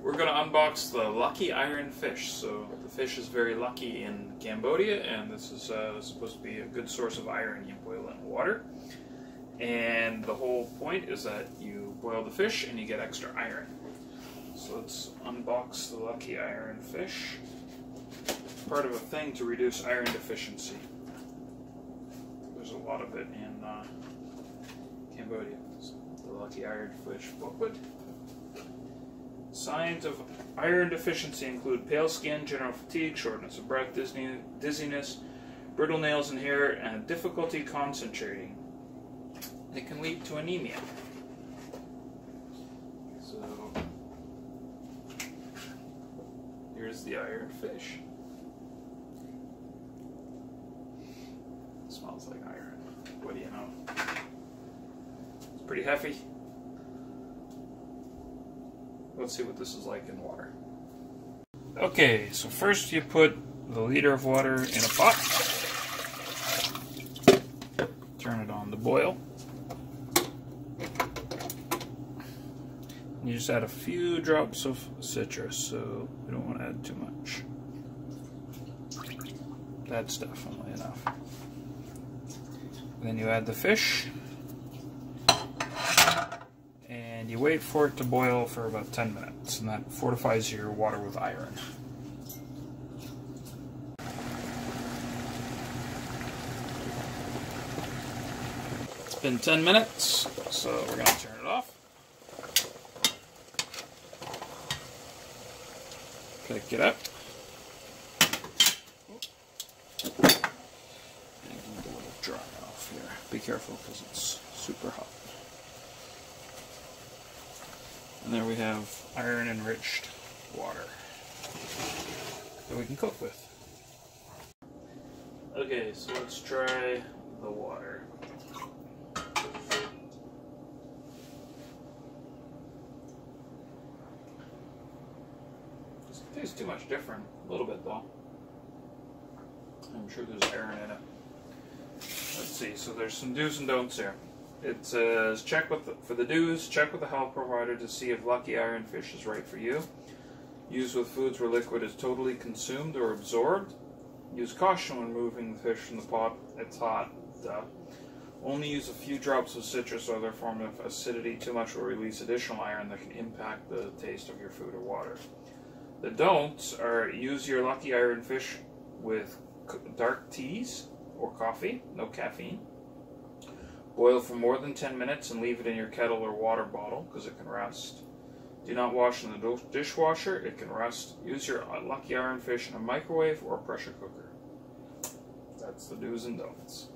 We're going to unbox the Lucky Iron Fish. So the fish is very lucky in Cambodia, and this is supposed to be a good source of iron. You boil it in water, and the whole point is that you boil the fish and you get extra iron. So let's unbox the Lucky Iron Fish. Part of a thing to reduce iron deficiency. There's a lot of it in Cambodia. So the Lucky Iron Fish booklet. Signs of iron deficiency include pale skin, general fatigue, shortness of breath, dizziness, brittle nails and hair, and difficulty concentrating. It can lead to anemia. So here's the iron fish. It smells like iron. What do you know? It's pretty heavy. Let's see what this is like in water. Okay, so first you put the liter of water in a pot. Turn it on to boil. You just add a few drops of citrus, so we don't want to add too much. That's definitely enough. Then you add the fish. And you wait for it to boil for about 10 minutes, and that fortifies your water with iron. It's been 10 minutes, so we're going to turn it off. Pick it up. And get a little dry off here. Be careful because it's super hot. And there we have iron-enriched water that we can cook with. Okay, so let's try the water. It tastes too much different. A little bit, though. I'm sure there's iron in it. Let's see, so there's some do's and don'ts here. It says, for the do's, check with the health provider to see if Lucky Iron Fish is right for you. Use with foods where liquid is totally consumed or absorbed. Use caution when moving the fish from the pot. It's hot. Duh. Only use a few drops of citrus or other form of acidity. Too much will release additional iron that can impact the taste of your food or water. The don'ts are use your Lucky Iron Fish with dark teas or coffee, no caffeine. Boil for more than 10 minutes and leave it in your kettle or water bottle because it can rust. Do not wash in the dishwasher, it can rust. Use your Lucky Iron Fish in a microwave or pressure cooker. That's the do's and don'ts.